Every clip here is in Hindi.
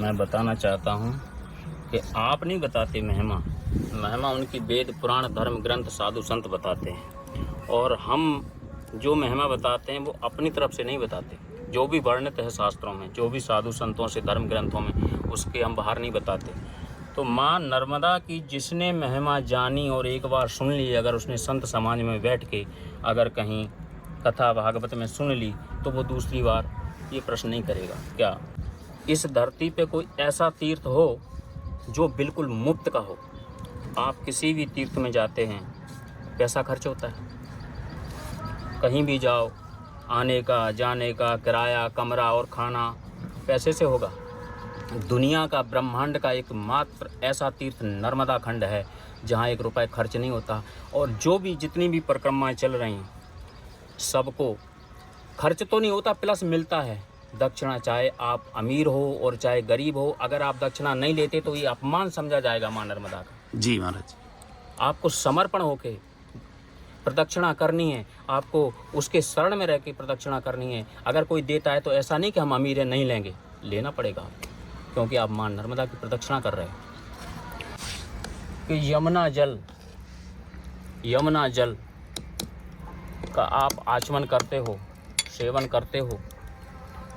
मैं बताना चाहता हूँ कि आप नहीं बताते महिमा, महिमा उनकी वेद पुराण धर्म ग्रंथ साधु संत बताते हैं। और हम जो महिमा बताते हैं वो अपनी तरफ से नहीं बताते। जो भी वर्णित है शास्त्रों में, जो भी साधु संतों से धर्म ग्रंथों में, उसके हम बाहर नहीं बताते। तो माँ नर्मदा की जिसने महिमा जानी और एक बार सुन ली, अगर उसने संत समाज में बैठ के अगर कहीं कथा भागवत में सुन ली, तो वो दूसरी बार ये प्रश्न नहीं करेगा। क्या इस धरती पे कोई ऐसा तीर्थ हो जो बिल्कुल मुफ्त का हो? आप किसी भी तीर्थ में जाते हैं, पैसा खर्च होता है। कहीं भी जाओ, आने का जाने का किराया, कमरा और खाना पैसे से होगा। दुनिया का ब्रह्मांड का एकमात्र ऐसा तीर्थ नर्मदा खंड है जहाँ 1 रुपये खर्च नहीं होता। और जो भी जितनी भी परिक्रमाएँ चल रही हैं, सबको खर्च तो नहीं होता, प्लस मिलता है दक्षिणा। चाहे आप अमीर हो और चाहे गरीब हो, अगर आप दक्षिणा नहीं लेते तो ये अपमान समझा जाएगा माँ नर्मदा का। जी महाराज। आपको समर्पण होके प्रदक्षिणा करनी है, आपको उसके शरण में रह के प्रदक्षिणा करनी है। अगर कोई देता है तो ऐसा नहीं कि हम अमीर हैं नहीं लेंगे, लेना पड़ेगा, क्योंकि आप माँ नर्मदा की प्रदक्षिणा कर रहे हैं। कि यमुना जल का आप आचमन करते हो, सेवन करते हो,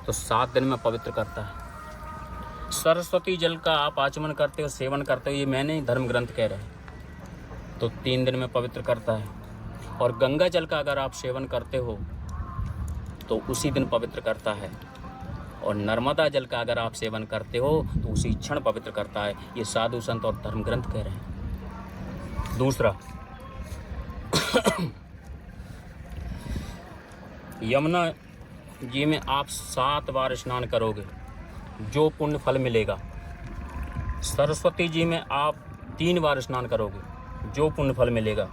तो 7 दिन में पवित्र करता है। सरस्वती जल का आप आचमन करते हो, सेवन करते हो, ये मैंने धर्म ग्रंथ कह रहे हैं, तो 3 दिन में पवित्र करता है। और गंगा जल का अगर आप सेवन करते हो तो उसी दिन पवित्र करता है। और नर्मदा जल का अगर आप सेवन करते हो तो उसी क्षण पवित्र करता है। ये साधु संत और धर्म ग्रंथ कह रहे हैं। दूसरा, यमुना जी में आप 7 बार स्नान करोगे, जो पुण्य फल मिलेगा। सरस्वती जी में आप 3 बार स्नान करोगे, जो पुण्य फल मिलेगा।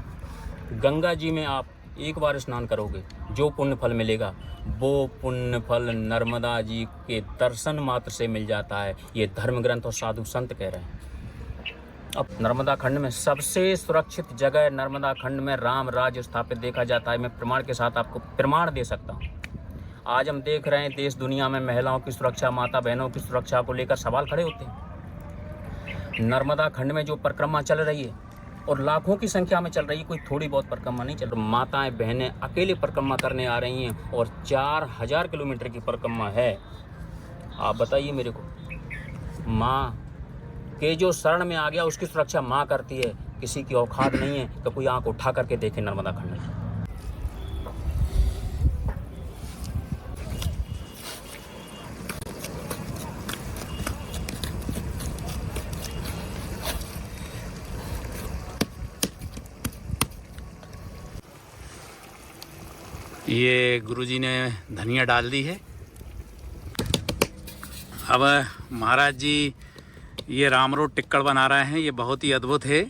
गंगा जी में आप 1 बार स्नान करोगे, जो पुण्य फल मिलेगा। वो पुण्य फल नर्मदा जी के दर्शन मात्र से मिल जाता है। ये धर्म ग्रंथ और साधु संत कह रहे हैं। अब नर्मदा खंड में सबसे सुरक्षित जगह नर्मदा खंड में राम राज्य स्थापित देखा जाता है। मैं प्रमाण के साथ आपको प्रमाण दे सकता हूँ। आज हम देख रहे हैं देश दुनिया में महिलाओं की सुरक्षा, माता बहनों की सुरक्षा को लेकर सवाल खड़े होते हैं। नर्मदा खंड में जो परिक्रमा चल रही है और लाखों की संख्या में चल रही है, कोई थोड़ी बहुत परिक्रमा नहीं चल रही। माताएं बहनें अकेले परिक्रमा करने आ रही हैं और 4000 किलोमीटर की परिक्रमा है। आप बताइए मेरे को, माँ के जो शरण में आ गया उसकी सुरक्षा माँ करती है। किसी की औकात नहीं है तो कोई आंख उठा करके देखे नर्मदा खंड में। ये गुरुजी ने धनिया डाल दी है। अब महाराज जी ये राम रोड टिक्कड़ बना रहे हैं। ये बहुत ही अद्भुत है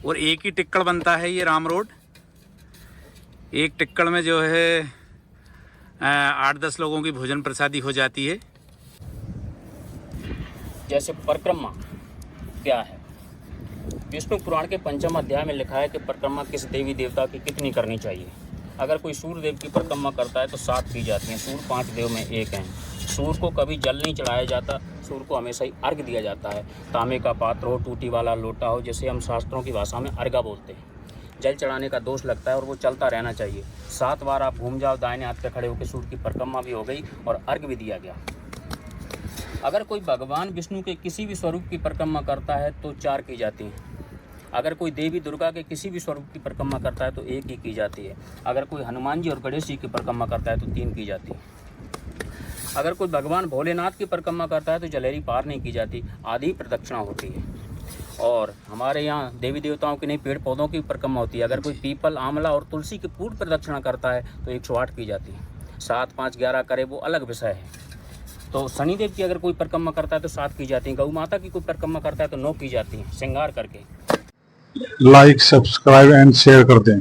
और एक ही टिक्कड़ बनता है ये राम रोड। एक टिक्कड़ में जो है 8-10 लोगों की भोजन प्रसादी हो जाती है। जैसे परिक्रमा क्या है, विष्णु पुराण के 5वें अध्याय में लिखा है कि परिक्रमा किस देवी देवता की कितनी करनी चाहिए। अगर कोई सूर्य देव की परिक्रमा करता है तो 7 की जाती हैं। सूर्य 5 देव में एक हैं। सूर्य को कभी जल नहीं चढ़ाया जाता, सूर्य को हमेशा ही अर्घ दिया जाता है। तांबे का पात्र हो, टूटी वाला लोटा हो, जैसे हम शास्त्रों की भाषा में अर्घा बोलते हैं। जल चढ़ाने का दोष लगता है और वो चलता रहना चाहिए। 7 बार आप घूम जाओ दाहिने हाथ पे खड़े होकर, सूर्य की परिक्रमा भी हो गई और अर्घ भी दिया गया। अगर कोई भगवान विष्णु के किसी भी स्वरूप की परिक्रमा करता है तो 4 की जाती हैं। अगर कोई देवी दुर्गा के किसी भी स्वरूप की परिक्रमा करता है तो 1 ही की जाती है। अगर कोई हनुमान जी और गणेश जी की परिक्रमा करता है तो 3 की जाती है। अगर कोई भगवान भोलेनाथ की परिक्रमा करता है तो जलेरी पार नहीं की जाती, आधी प्रदक्षिणा होती है। और हमारे यहाँ देवी देवताओं की नहीं, पेड़ पौधों की परिक्रमा होती है। अगर कोई पीपल, आंवला और तुलसी की पूर्ण प्रदक्षिणा करता है तो 108 की जाती है। 7, 5, 11 करे वो अलग विषय है। तो शनिदेव की अगर कोई परिक्रमा करता है तो 7 की जाती है। गौ माता की कोई परिक्रमा करता है तो 9 की जाती है, श्रृंगार करके। लाइक, सब्सक्राइब एंड शेयर कर दें।